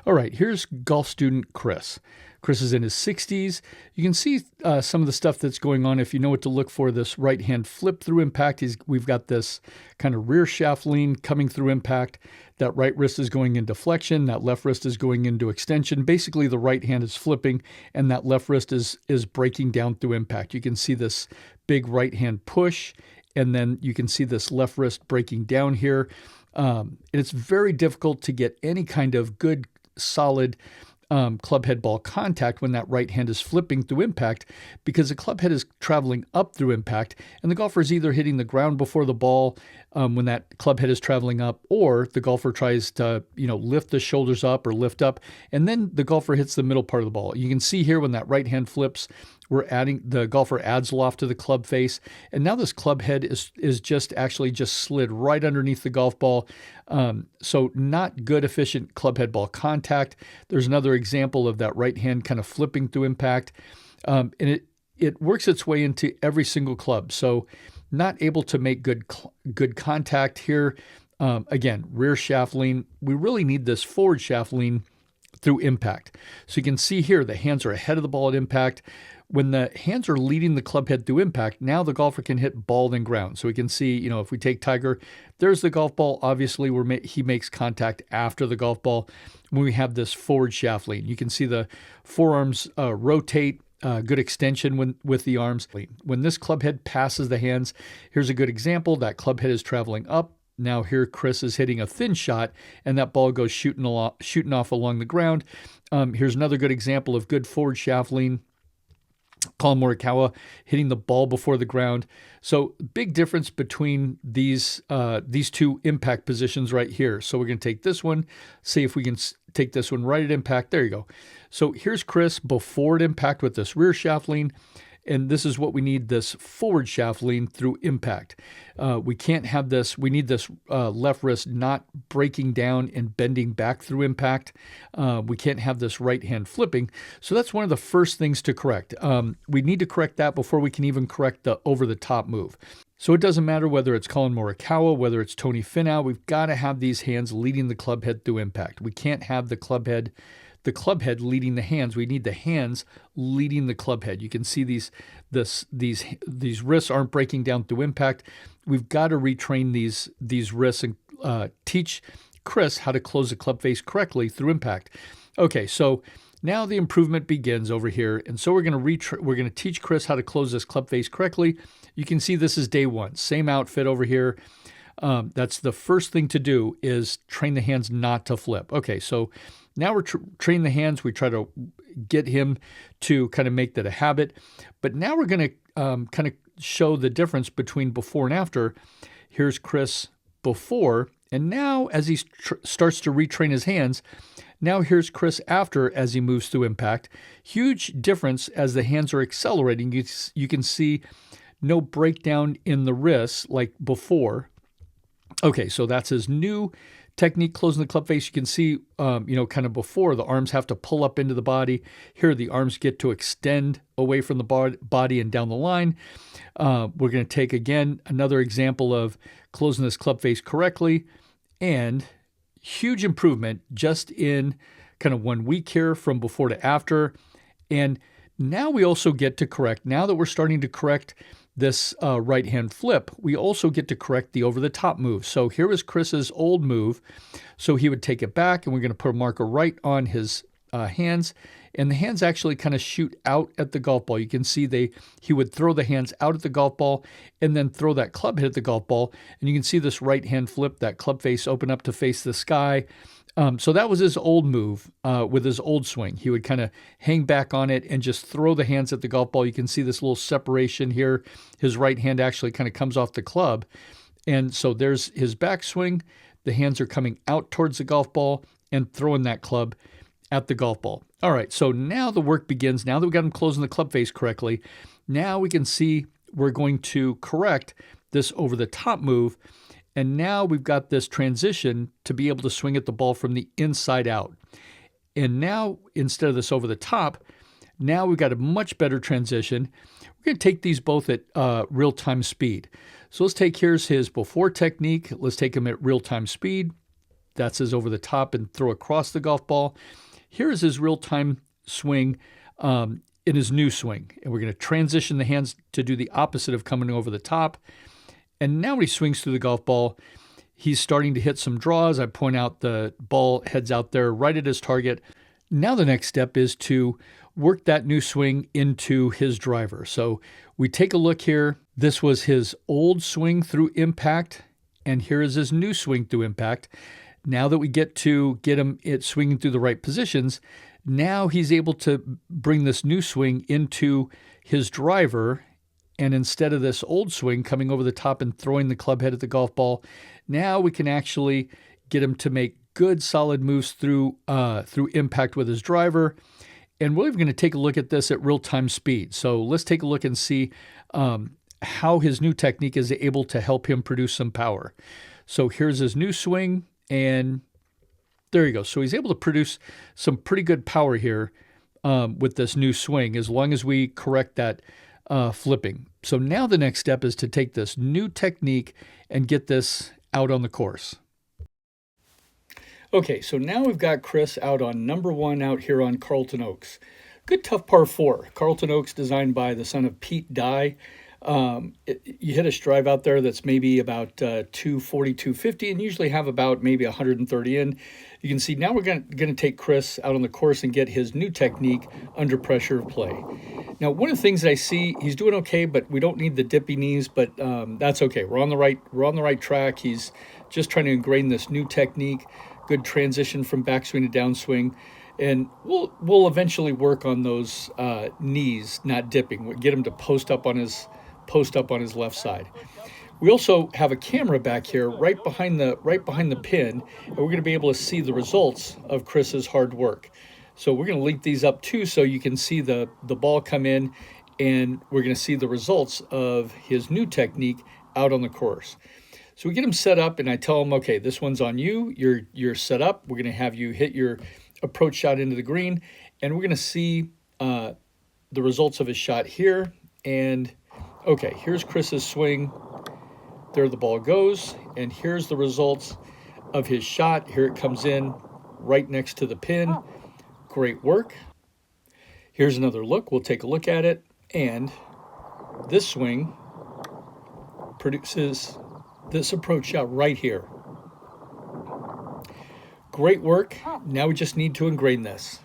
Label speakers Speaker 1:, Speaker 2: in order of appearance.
Speaker 1: All right, here's golf student Chris. Chris is in his 60s. You can see some of the stuff that's going on if you know what to look for. This right hand flip through impact. We've got this kind of rear shaft lean coming through impact. That right wrist is going into flexion. That left wrist is going into extension. Basically, the right hand is flipping, and that left wrist is breaking down through impact. You can see this big right hand push, and then you can see this left wrist breaking down here. And it's very difficult to get any kind of good, solid club head ball contact when that right hand is flipping through impact, because the club head is traveling up through impact, and the golfer is either hitting the ground before the ball when that club head is traveling up, or the golfer tries to lift the shoulders up or lift up, and then the golfer hits the middle part of the ball. You can see here when that right hand flips, the golfer adds loft to the club face, and now this club head is just slid right underneath the golf ball. So not good, efficient club head ball contact. There's another example of that right hand kind of flipping through impact, and it works its way into every single club. So not able to make good contact here. Again, rear shaft lean. We really need this forward shaft lean through impact. So you can see here the hands are ahead of the ball at impact. When the hands are leading the club head through impact, now the golfer can hit ball then ground. So we can see, if we take Tiger, there's the golf ball. Obviously, he makes contact after the golf ball when we have this forward shaft lean. You can see the forearms rotate, good extension with the arms. When this club head passes the hands, here's a good example. That club head is traveling up. Now here Chris is hitting a thin shot, and that ball goes shooting off along the ground. Here's another good example of good forward shaft lean. Collin Morikawa hitting the ball before the ground. So big difference between these two impact positions right here. So we're going to take this one, see if we can take this one right at impact. There you go. So here's Chris before at impact with this rear shaft lean. And this is what we need, this forward shaft lean through impact. We can't have this. We need this left wrist not breaking down and bending back through impact. We can't have this right hand flipping. So that's one of the first things to correct. We need to correct that before we can even correct the over-the-top move. So it doesn't matter whether it's Collin Morikawa, whether it's Tony Finau. We've got to have these hands leading the club head through impact. We can't have the club head leading the hands. We need the hands leading the club head. You can see these wrists aren't breaking down through impact. We've got to retrain these wrists and teach Chris how to close the club face correctly through impact. Okay, so now the improvement begins over here, and so we're going to teach Chris how to close this club face correctly. You can see this is day one, same outfit over here. That's the first thing to do, is train the hands not to flip. Okay, so now we're training the hands. We try to get him to kind of make that a habit. But now we're going to kind of show the difference between before and after. Here's Chris before, and now as he starts to retrain his hands, now here's Chris after as he moves through impact. Huge difference as the hands are accelerating. You can see no breakdown in the wrists like before. Okay, so that's his new technique, closing the club face. You can see, kind of before, the arms have to pull up into the body. Here, the arms get to extend away from the body and down the line. We're going to take, again, another example of closing this club face correctly, and huge improvement just in kind of 1 week here from before to after. And now we also get to correct, now that we're starting to correct this right hand flip, we also get to correct the over-the-top move. So here is Chris's old move. So he would take it back, and we're going to put a marker right on his hands, and the hands actually kind of shoot out at the golf ball. You can see he would throw the hands out at the golf ball and then throw that club head at the golf ball, and you can see this right hand flip, that club face open up to face the sky. So that was his old move with his old swing. He would kind of hang back on it and just throw the hands at the golf ball. You can see this little separation here. His right hand actually kind of comes off the club. And so there's his backswing. The hands are coming out towards the golf ball and throwing that club at the golf ball. All right, so now the work begins. Now that we got him closing the club face correctly, now we can see we're going to correct this over-the-top move. And now we've got this transition to be able to swing at the ball from the inside out. And now, instead of this over the top, now we've got a much better transition. We're going to take these both at real-time speed. So let's take, here's his before technique. Let's take him at real-time speed. That's his over the top and throw across the golf ball. Here is his real-time swing in his new swing. And we're going to transition the hands to do the opposite of coming over the top. And now when he swings through the golf ball, he's starting to hit some draws. I point out the ball heads out there right at his target. Now the next step is to work that new swing into his driver. So we take a look here. This was his old swing through impact, and here is his new swing through impact. Now that we get him swinging through the right positions, now he's able to bring this new swing into his driver. And instead of this old swing coming over the top and throwing the club head at the golf ball, now we can actually get him to make good solid moves through impact with his driver. And we're even going to take a look at this at real-time speed. So let's take a look and see how his new technique is able to help him produce some power. So here's his new swing, and there you go. So he's able to produce some pretty good power here with this new swing, as long as we correct that flipping. So now the next step is to take this new technique and get this out on the course. Okay, so now we've got Chris out on number 1 out here on Carlton Oaks. Good tough par 4. Carlton Oaks designed by the son of Pete Dye. You hit a drive out there that's maybe about 240, 250, and usually have about maybe 130 in. You can see now we're going to take Chris out on the course and get his new technique under pressure of play. Now, one of the things that I see, he's doing okay, but we don't need the dippy knees, but that's okay. We're on the right track. He's just trying to ingrain this new technique, good transition from backswing to downswing. And we'll eventually work on those knees not dipping. We'll get him to post up on his left side. We also have a camera back here right behind the pin, and we're going to be able to see the results of Chris's hard work. So we're going to link these up too, so you can see the ball come in, and we're going to see the results of his new technique out on the course. So we get him set up, and I tell him, okay, this one's on you. You're set up. We're going to have you hit your approach shot into the green, and we're going to see the results of his shot here. And okay, here's Chris's swing. There the ball goes, and here's the results of his shot. Here it comes in right next to the pin. Great work. Here's another look. We'll take a look at it, and this swing produces this approach shot right here. Great work. Now we just need to ingrain this.